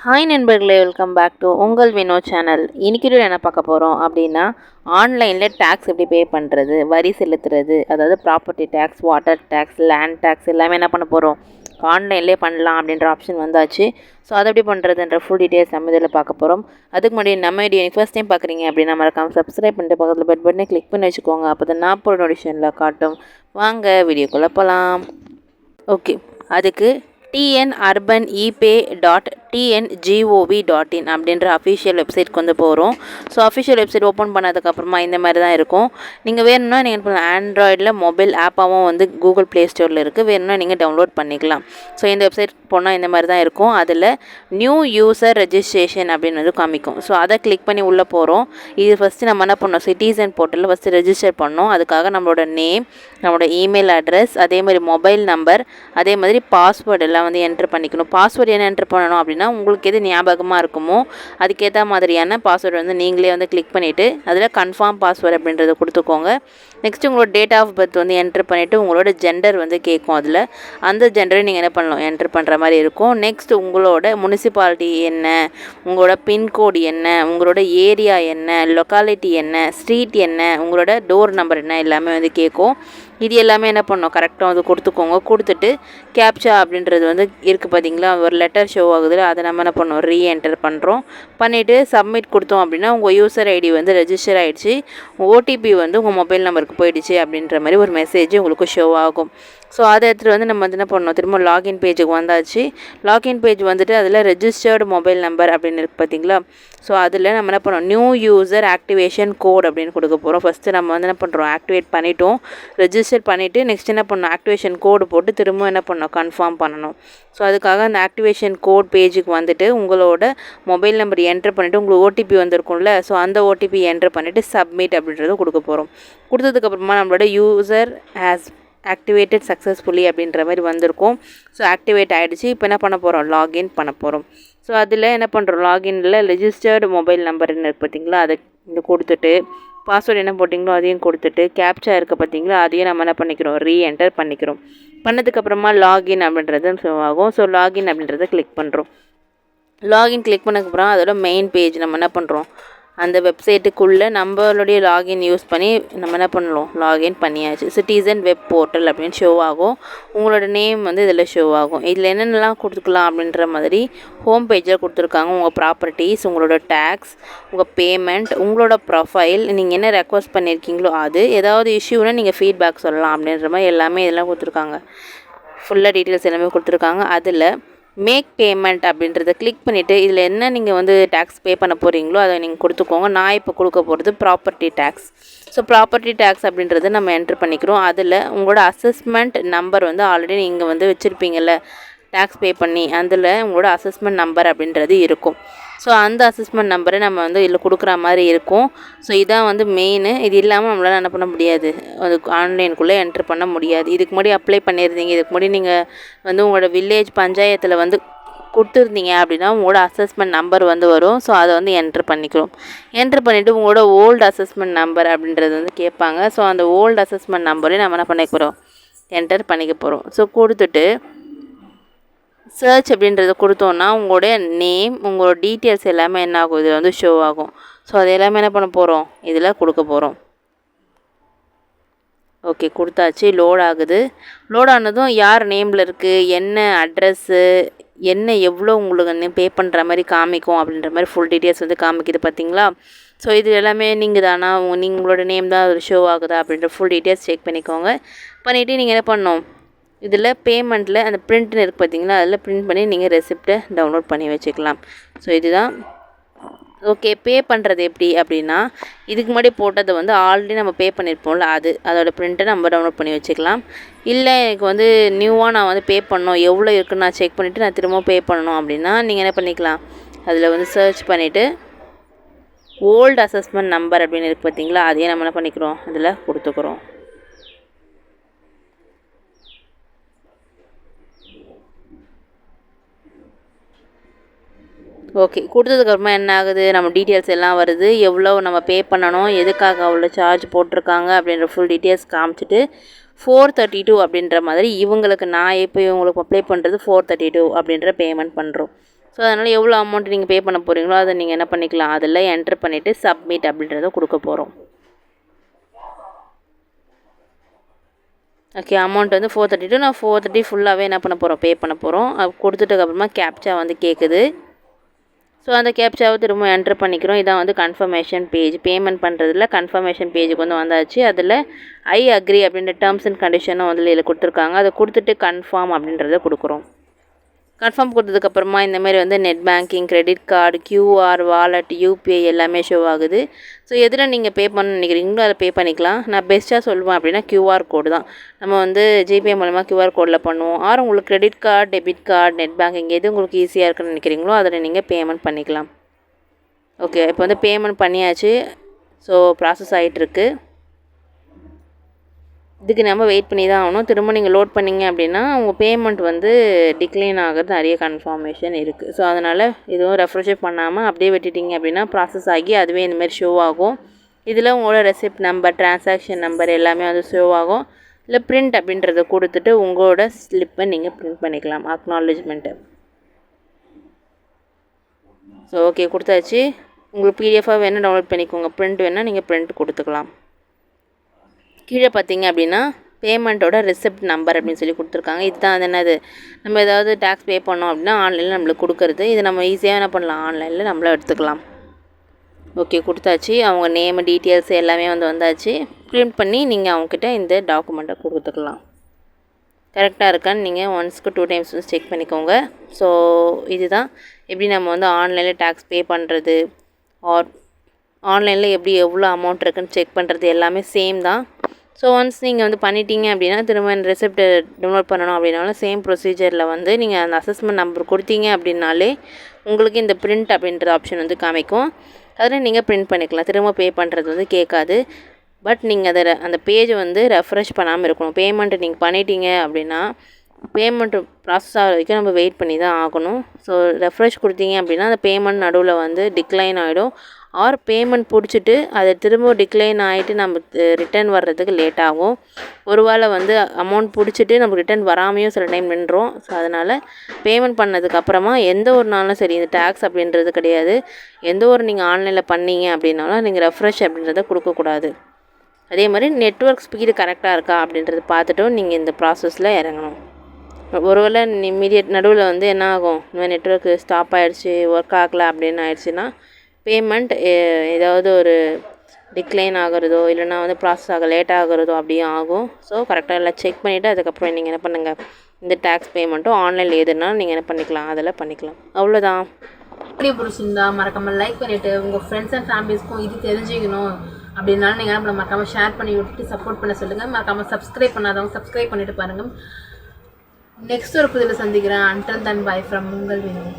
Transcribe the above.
Hi நண்பர்களே, welcome back to உங்கள் Vino channel. இன்றைக்கி என்ன பார்க்க போகிறோம் அப்படின்னா, ஆன்லைனில் டேக்ஸ் எப்படி பே பண்ணுறது, வரி செலுத்துறது, அதாவது property tax, water tax, land tax எல்லாமே என்ன பண்ண போகிறோம், ஆன்லைன்லேயே பண்ணலாம் அப்படின்ற ஆப்ஷன் வந்தாச்சு. ஸோ அதை எப்படி பண்ணுறதுன்ற ஃபுல் டீட்டெயில்ஸ் நம்ம இதில் பார்க்க போகிறோம். அதுக்கு முன்னாடி நம்ம வீடியோ ஃபர்ஸ்ட் டைம் பார்க்குறீங்க அப்படின்னா மறக்காமல் சப்ஸ்கிரைப் பண்ணிட்டு பக்கத்தில் பெல் பட்டனை கிளிக் பண்ணி வச்சுக்கோங்க. அப்போ தான் நான் போகிற நோட்டிஃபிகேஷனில் காட்டும். வாங்க வீடியோக்குள்ளே போகலாம். ஓகே, அதுக்கு tnurbanepay.tngov.in அப்படின்ற அஃபிஷியல் வெப்சைட்க்கு வந்து போகிறோம். ஸோ அஃபிஷியல் வெப்சைட் ஓப்பன் பண்ணதுக்கப்புறமா இந்த மாதிரி தான் இருக்கும். நீங்கள் வேணும்னா நீங்கள் ஆண்ட்ராய்டில் மொபைல் ஆப்பாகவும் வந்து கூகுள் ப்ளே ஸ்டோரில் இருக்குது, வேணும்னா நீங்கள் டவுன்லோட் பண்ணிக்கலாம். ஸோ இந்த வெப்சைட் போனால் இந்த மாதிரி தான் இருக்கும். அதில் நியூ யூசர் ரெஜிஸ்ட்ரேஷன் அப்படின்னு வந்து காமிக்கும். ஸோ அதை கிளிக் பண்ணி உள்ளே போகிறோம். இது ஃபஸ்ட்டு நம்ம என்ன பண்ணோம், சிட்டிசன் போர்ட்டலில் ஃபஸ்ட்டு ரெஜிஸ்டர் பண்ணோம். அதுக்காக நம்மளோட நேம், நம்மளோட இமெயில் அட்ரஸ், அதே மாதிரி மொபைல் நம்பர், அதே மாதிரி பாஸ்வேர்டு எல்லாம் வந்து என்ட்ரு பண்ணிக்கணும். பாஸ்வேர்டு என்ன என்ட்ரு பண்ணணும் அப்படின்னா, உங்களுக்கு எது ஞாபகமாக இருக்குமோ அதுக்கேற்ற மாதிரியான பாஸ்வேர்டு வந்து நீங்களே வந்து கிளிக் பண்ணிவிட்டு அதில் கன்ஃபார்ம் பாஸ்வேர்டு அப்படின்றத கொடுத்துக்கோங்க. நெக்ஸ்ட் உங்களோட டேட் ஆஃப் பர்த் வந்து என்ட்ரு பண்ணிவிட்டு உங்களோட ஜெண்டர் வந்து கேட்கும். அதில் அந்த ஜெண்டரை நீங்கள் என்ன பண்ணணும், என்ட்ரு பண்ணுற மாதிரி இருக்கும். நெக்ஸ்ட் உங்களோட முனிசிபாலிட்டி என்ன, உங்களோட பின்கோடு என்ன, உங்களோட ஏரியா என்ன, லொக்காலிட்டி என்ன, ஸ்ட்ரீட் என்ன, உங்களோட டோர் நம்பர் என்ன, எல்லாமே வந்து கேட்கும். இது எல்லாமே என்ன பண்ணணும், கரெக்டாக வந்து கொடுத்துக்கோங்க. கொடுத்துட்டு கேப்சா அப்படின்றது வந்து இருக்குது பார்த்தீங்களா, ஒரு லெட்டர் ஷோ ஆகுதுல, அதை நம்ம என்ன பண்ணோம், ரீஎன்டர் பண்ணுறோம். பண்ணிவிட்டு சப்மிட் கொடுத்தோம் அப்படின்னா உங்கள் யூசர் ஐடி வந்து ரெஜிஸ்டர் ஆகிடுச்சு, ஓடிபி வந்து உங்கள் மொபைல் நம்பருக்கு போயிடுச்சு அப்படின்ற மாதிரி ஒரு மெசேஜ் உங்களுக்கு ஷோ ஆகும். ஸோ அதை எடுத்துகிட்டு வந்து நம்ம வந்து என்ன பண்ணோம், திரும்ப லாகின் பேஜுக்கு வந்தாச்சு. லாகின் பேஜ் வந்துட்டு அதில் ரெஜிஸ்டர்டு மொபைல் நம்பர் அப்படின்னு இருக்குது பார்த்தீங்களா. ஸோ அதில் நம்ம என்ன பண்ணோம், நியூ யூசர் ஆக்டிவேஷன் கோட் அப்படின்னு கொடுக்க போகிறோம். ஃபஸ்ட்டு நம்ம வந்து என்ன பண்ணுறோம், ஆக்டிவேட் பண்ணிட்டோம், ரெஜிஸ்டர் பண்ணிவிட்டு நெக்ஸ்ட் என்ன பண்ணோம், ஆக்டிவேஷன் கோடு போட்டு திரும்ப என்ன பண்ணோம், கன்ஃபார்ம் பண்ணணும். ஸோ அதுக்காக அந்த ஆக்டிவேஷன் கோட் பேஜுக்கு வந்துட்டு உங்களோட மொபைல் நம்பர் என்ட்ரு பண்ணிவிட்டு உங்களுக்கு ஓடிபி வந்திருக்கும்ல, ஸோ அந்த ஓடிபி என்ட்ரு பண்ணிவிட்டு சப்மிட் அப்படின்றத கொடுக்க போகிறோம். கொடுத்ததுக்கப்புறமா நம்மளோட யூசர் ஹேஸ் ஆக்டிவேட்டட் சக்ஸஸ்ஃபுல்லி அப்படின்ற மாதிரி வந்திருக்கும். ஸோ ஆக்டிவேட் ஆகிடுச்சு. இப்போ என்ன பண்ண போகிறோம், லாகின் பண்ண போகிறோம். ஸோ அதில் என்ன பண்ணுறோம், லாகினில் ரெஜிஸ்டர்டு மொபைல் நம்பர்னு இருக்குது பார்த்தீங்களா, அதை கொடுத்துட்டு பாஸ்வேர்டு என்ன போட்டிங்களோ அதையும் கொடுத்துட்டு கேப்சா இருக்குது பார்த்தீங்களா, அதையும் நம்ம என்ன பண்ணிக்கிறோம், ரீஎன்டர் பண்ணிக்கிறோம். பண்ணதுக்கப்புறமா லாகின் அப்படின்றது ஷோ ஆகும். ஸோ லாகின் அப்படின்றத கிளிக் பண்ணுறோம். லாகின் கிளிக் பண்ணதுக்கப்புறம் அதோட மெயின் பேஜ் நம்ம என்ன பண்ணுறோம், அந்த வெப்சைட்டுக்குள்ளே நம்மளுடைய லாகின் யூஸ் பண்ணி நம்ம என்ன பண்ணலாம், லாகின் பண்ணியாச்சு. சிட்டிசன் வெப் போர்ட்டல் அப்படின்னு ஷோ ஆகும். உங்களோட நேம் வந்து இதில் ஷோ ஆகும். இதில் என்னென்னலாம் கொடுத்துக்கலாம் அப்படின்ற மாதிரி ஹோம் பேஜில் கொடுத்துருக்காங்க. உங்கள் ப்ராப்பர்ட்டிஸ், உங்களோட டேக்ஸ், உங்கள் பேமெண்ட், உங்களோட ப்ரொஃபைல், நீங்கள் என்ன ரெக்வஸ்ட் பண்ணியிருக்கீங்களோ அது, ஏதாவது இஷ்யூனா நீங்கள் ஃபீட்பேக் சொல்லலாம் அப்படின்ற மாதிரி எல்லாமே இதெல்லாம் கொடுத்துருக்காங்க. ஃபுல்லாக டீட்டெயில்ஸ் எல்லாமே கொடுத்துருக்காங்க. அதில் மேக் பேமெண்ட் அப்படின்றத கிளிக் பண்ணிவிட்டு இதில் என்ன நீங்கள் வந்து டேக்ஸ் பே பண்ண போகிறீங்களோ அதை நீங்கள் கொடுத்துக்கோங்க. நான் இப்போ கொடுக்க போகிறது property tax. So property tax அப்படின்றத நம்ம என்ட்ரு பண்ணிக்கிறோம். அதில் உங்களோட அசஸ்மெண்ட் நம்பர் வந்து ஆல்ரெடி நீங்கள் வந்து வச்சுருப்பீங்கள்ல டேக்ஸ் பே பண்ணி, அதில் உங்களோட அசஸ்மெண்ட் நம்பர் அப்படின்றது இருக்கும். ஸோ அந்த அசஸ்மெண்ட் நம்பரை நம்ம வந்து இதில் கொடுக்குற மாதிரி இருக்கும். ஸோ இதான் வந்து மெயின். இது இல்லாமல் நம்மளால் என்ன பண்ண முடியாது, அது ஆன்லைனுக்குள்ளே என்ட்ரு பண்ண முடியாது. இதுக்கு முன்னாடி அப்ளை பண்ணியிருந்தீங்க, இதுக்கு முன்னாடி நீங்கள் வந்து உங்களோட வில்லேஜ் பஞ்சாயத்தில் வந்து கொடுத்துருந்தீங்க அப்படின்னா உங்களோட அசஸ்மெண்ட் நம்பர் வந்து வரும். ஸோ அதை வந்து என்ட்ரு பண்ணிக்கிறோம். என்ட்ரு பண்ணிவிட்டு உங்களோட ஓல்டு அசஸ்மெண்ட் நம்பர் அப்படின்றது வந்து கேட்பாங்க. ஸோ அந்த ஓல்டு அசஸ்மெண்ட் நம்பரையும் நம்ம என்ன பண்ணிக்க போகிறோம், என்டர் பண்ணிக்க போகிறோம். ஸோ கொடுத்துட்டு சர்ச் அப்படின்றத கொடுத்தோன்னா உங்களுடைய நேம், உங்களோட டீட்டெயில்ஸ் எல்லாமே என்ன ஆகும், இதில் வந்து ஷோ ஆகும். ஸோ அது எல்லாமே என்ன பண்ண போகிறோம், இதில் கொடுக்க போகிறோம். ஓகே, கொடுத்தாச்சு. லோட் ஆகுது. லோட் ஆனதும் யார் நேமில் இருக்குது, என்ன அட்ரஸ்ஸு, என்ன எவ்வளோ உங்களுக்கு பே பண்ணுற மாதிரி காமிக்கும் அப்படின்ற மாதிரி ஃபுல் டீட்டெயில்ஸ் வந்து காமிக்குது பார்த்தீங்களா. ஸோ இது எல்லாமே நீங்கள் தானா, உங்களோட நேம் தான் அது ஷோ ஆகுதா அப்படின்ற ஃபுல் டீட்டெயில்ஸ் செக் பண்ணிக்கோங்க. பண்ணிவிட்டு நீங்கள் என்ன பண்ணணும், இதில் பேமெண்ட்டில் அந்த பிரிண்ட்னு இருக்குது பார்த்தீங்களா, அதில் பிரிண்ட் பண்ணி நீங்கள் ரெசிப்டை டவுன்லோட் பண்ணி வச்சுக்கலாம். ஸோ இதுதான். ஓகே, பே பண்ணுறது எப்படி அப்படின்னா, இதுக்கு முன்னாடி போட்டதை வந்து ஆல்ரெடி நம்ம பே பண்ணியிருப்போம்ல, அதோட பிரிண்ட்டை நம்ம டவுன்லோட் பண்ணி வச்சுக்கலாம். இல்லை எனக்கு வந்து நியூவாக நான் வந்து பே பண்ணணும், எவ்வளோ இருக்குன்னு நான் செக் பண்ணிவிட்டு நான் திரும்ப பே பண்ணணும் அப்படின்னா நீங்கள் என்ன பண்ணிக்கலாம், அதில் வந்து சர்ச் பண்ணிவிட்டு ஓல்டு அசஸ்மெண்ட் நம்பர் அப்படின்னு இருக்குது பார்த்தீங்களா, அதையே நம்ம என்ன பண்ணிக்கிறோம், அதில் கொடுத்துக்கிறோம். ஓகே, கொடுத்ததுக்கப்புறமா என்ன ஆகுது, நம்ம டீட்டெயில்ஸ் எல்லாம் வருது, எவ்வளோ நம்ம பே பண்ணணும், எதுக்காக அவ்வளோ சார்ஜ் போட்டிருக்காங்க அப்படின்ற ஃபுல் டீட்டெயில்ஸ் காமிச்சிட்டு 432 அப்படின்ற மாதிரி இவங்களுக்கு நான் இப்போ இவங்களுக்கு அப்ளை பண்ணுறது 432 அப்படின்ற பேமெண்ட் பண்ணுறோம். ஸோ அதனால் எவ்வளோ அமௌண்ட் நீங்கள் பே பண்ண போகிறீங்களோ அதை நீங்கள் என்ன பண்ணிக்கலாம், அதில் என்ட்ரு பண்ணிவிட்டு சப்மிட் அப்படின்றத கொடுக்க போகிறோம். ஓகே, அமௌண்ட் வந்து 432 நான் 430 ஃபுல்லாகவே என்ன பண்ண போகிறோம், பே பண்ண போகிறோம். அது கொடுத்துட்டதுக்கப்புறமா கேப்சா வந்து கேட்குது. ஸோ அந்த கேப்சாவை திரும்ப என்ட்ரு பண்ணிக்கிறோம். இதான் வந்து கன்ஃபர்மேஷன் பேஜ். பேமெண்ட் பண்ணுறதுல கன்ஃபர்மேஷன் பேஜுக்கு வந்து வந்தாச்சு. அதில் ஐ அக்ரி அப்படின்ற டேர்ம்ஸ் அண்ட் கண்டிஷனும் வந்து இதில் கொடுத்துருக்காங்க. அதை கொடுத்துட்டு கன்ஃபார்ம் அப்படின்றத கொடுக்குறோம். கன்ஃபார்ம் கொடுத்ததுக்கப்புறமா இந்தமாரி வந்து net banking, credit card, QR, wallet, UPI எல்லாமே ஷோ ஆகுது. ஸோ எதில் நீங்கள் பே பண்ண நினைக்கிறீங்களோ அதை பே பண்ணிக்கலாம். நான் பெஸ்ட்டாக சொல்லுவேன் அப்படின்னா கியூஆர் கோடு தான். நம்ம வந்து ஜிபே மூலமாக கியூஆர் கோடில் பண்ணுவோம். ஆர் உங்களுக்கு credit card, debit card, net banking எது உங்களுக்கு ஈஸியாக இருக்குன்னு நினைக்கிறீங்களோ அதில் நீங்கள் பேமெண்ட் பண்ணிக்கலாம். ஓகே, இப்போ வந்து பேமெண்ட் பண்ணியாச்சு. ஸோ ப்ராசஸ் ஆகிட்டுருக்கு. இதுக்கு நம்ம வெயிட் பண்ணி தான் ஆகணும். திரும்ப நீங்கள் லோட் பண்ணிங்க அப்படின்னா உங்கள் பேமெண்ட் வந்து டிக்ளைன் ஆகிறது நிறைய கன்ஃபர்மேஷன் இருக்குது. ஸோ அதனால் இதுவும் ரெஃப்ரெஷ் பண்ணாமல் அப்படியே விட்டுட்டிங்க அப்படின்னா ப்ராசஸ் ஆகி அதுவே இந்தமாதிரி ஷோ ஆகும். இதில் உங்களோட ரெசிப்ட் நம்பர், டிரான்சாக்ஷன் நம்பர் எல்லாமே வந்து ஷோ ஆகும். இல்லை பிரிண்ட் அப்படின்றத கொடுத்துட்டு உங்களோட ஸ்லிப்பை நீங்கள் பிரிண்ட் பண்ணிக்கலாம், அக்னாலேஜ்மெண்ட்டு. ஸோ ஓகே, கொடுத்தாச்சு. உங்களுக்கு பிடிஎஃபாக வேணும் டவுன்லோட் பண்ணிக்கோங்க. பிரிண்ட் வேணால் நீங்கள் பிரிண்ட் கொடுத்துக்கலாம். கீழே பார்த்தீங்க அப்படின்னா பேமெண்ட்டோட ரெசிப்ட் நம்பர் அப்படின்னு சொல்லி கொடுத்துருக்காங்க. இதுதான் அது என்னது, நம்ம ஏதாவது டேக்ஸ் பே பண்ணோம் அப்படின்னா ஆன்லைனில் நம்மளுக்கு கொடுக்குறது. இது நம்ம ஈஸியாக என்ன பண்ணலாம், ஆன்லைனில் நம்மள எடுத்துக்கலாம். ஓகே, கொடுத்தாச்சு. அவங்க நேம், டீட்டெயில்ஸ் எல்லாமே வந்து வந்தாச்சு. பிரிண்ட் பண்ணி நீங்கள் அவங்கக்கிட்ட இந்த டாக்குமெண்ட்டை கொடுத்துக்கலாம். கரெக்டாக இருக்கான்னு நீங்கள் 1க்கு 2 டைம்ஸ் வந்து செக் பண்ணிக்கோங்க. ஸோ இதுதான் எப்படி நம்ம வந்து ஆன்லைனில் டேக்ஸ் பே பண்ணுறது, ஆர் ஆன்லைனில் எப்படி எவ்வளோ அமௌண்ட் இருக்குன்னு செக் பண்ணுறது எல்லாமே சேம் தான். ஸோ ஒன்ஸ் நீங்கள் வந்து பண்ணிட்டீங்க அப்படின்னா திரும்ப இந்த ரெசிப்ட் டவுன்லோட் பண்ணணும் அப்படின்னாலும் சேம் ப்ரொசீஜரில் வந்து நீங்கள் அந்த அசஸ்மெண்ட் நம்பர் கொடுத்தீங்க அப்படின்னாலே உங்களுக்கு இந்த பிரிண்ட் அப்படின்ற ஆப்ஷன் வந்து காமிக்கும். அதில் நீங்கள் பிரிண்ட் பண்ணிக்கலாம். திரும்ப பே பண்ணுறது வந்து கேட்காது. பட் நீங்கள் அதை அந்த பேஜை வந்து ரெஃப்ரெஷ் பண்ணாமல் இருக்கணும். பேமெண்ட்டு நீங்கள் பண்ணிட்டீங்க அப்படின்னா பேமெண்ட்டு ப்ராசஸ் ஆகிற வரைக்கும் நம்ம வெயிட் பண்ணி தான் ஆகணும். ஸோ ரெஃப்ரெஷ் கொடுத்தீங்க அப்படின்னா அந்த பேமெண்ட் நடுவில் வந்து டிக்ளைன் ஆகிடும். ஆர் பேமெண்ட் பிடிச்சிட்டு அதை திரும்ப டிக்ளைன் ஆகிட்டு நம்ம ரிட்டர்ன் வர்றதுக்கு லேட் ஆகும். ஒரு வேளை வந்து அமௌண்ட் பிடிச்சிட்டு நம்ம ரிட்டர்ன் வராமையும் சில டைம் நின்றோம். ஸோ அதனால் பேமெண்ட் பண்ணதுக்கப்புறமா எந்த ஒரு நாளும் சரி, இந்த டேக்ஸ் அப்படின்றது கிடையாது. எந்த ஒரு நீங்கள் ஆன்லைனில் பண்ணீங்க அப்படின்னாலும் நீங்கள் ரெஃப்ரெஷ் அப்படின்றத கொடுக்கக்கூடாது. அதே மாதிரி நெட்வொர்க் ஸ்பீடு கரெக்டாக இருக்கா அப்படின்றத பார்த்துட்டும் நீங்கள் இந்த ப்ராசஸில் இறங்கணும். ஒருவேளை இமீடியட் நடுவில் வந்து என்ன ஆகும், இந்த மாதிரி நெட்வொர்க்கு ஸ்டாப் ஆகிடுச்சு, ஒர்க் ஆகலை அப்படின்னு ஆயிடுச்சுன்னா பேமெண்ட் ஏதாவது ஒரு டிக்ளைன் ஆகிறதோ இல்லைனா வந்து ப்ராசஸ் ஆக லேட் ஆகிறதோ அப்படியும் ஆகும். ஸோ கரெக்டாக எல்லாம் செக் பண்ணிவிட்டு அதுக்கப்புறம் நீங்கள் என்ன பண்ணுங்கள், இந்த டேக்ஸ் பேமெண்ட்டும் ஆன்லைனில் எதுனாலும் நீங்கள் என்ன பண்ணிக்கலாம், அதெல்லாம் பண்ணிக்கலாம். அவ்வளோதான். வீடியோ பிடிச்சிருந்தா மறக்காமல் லைக் பண்ணிவிட்டு உங்கள் ஃப்ரெண்ட்ஸ் அண்ட் ஃபேமிலிஸ்க்கும் இது தெரிஞ்சுக்கணும் அப்படின்னாலும் நீங்கள் என்ன மறக்காமல் ஷேர் பண்ணி விட்டுட்டு சப்போர்ட் பண்ண சொல்லுங்கள். மறக்காமல் சப்ஸ்கிரைப் பண்ணாதவங்க சப்ஸ்கிரைப் பண்ணிவிட்டு பாருங்கள். நெக்ஸ்ட் ஒரு புதில் சந்திக்கிறேன். அன்டில் தென் பை ஃப்ரம் உங்கள் வேணும்.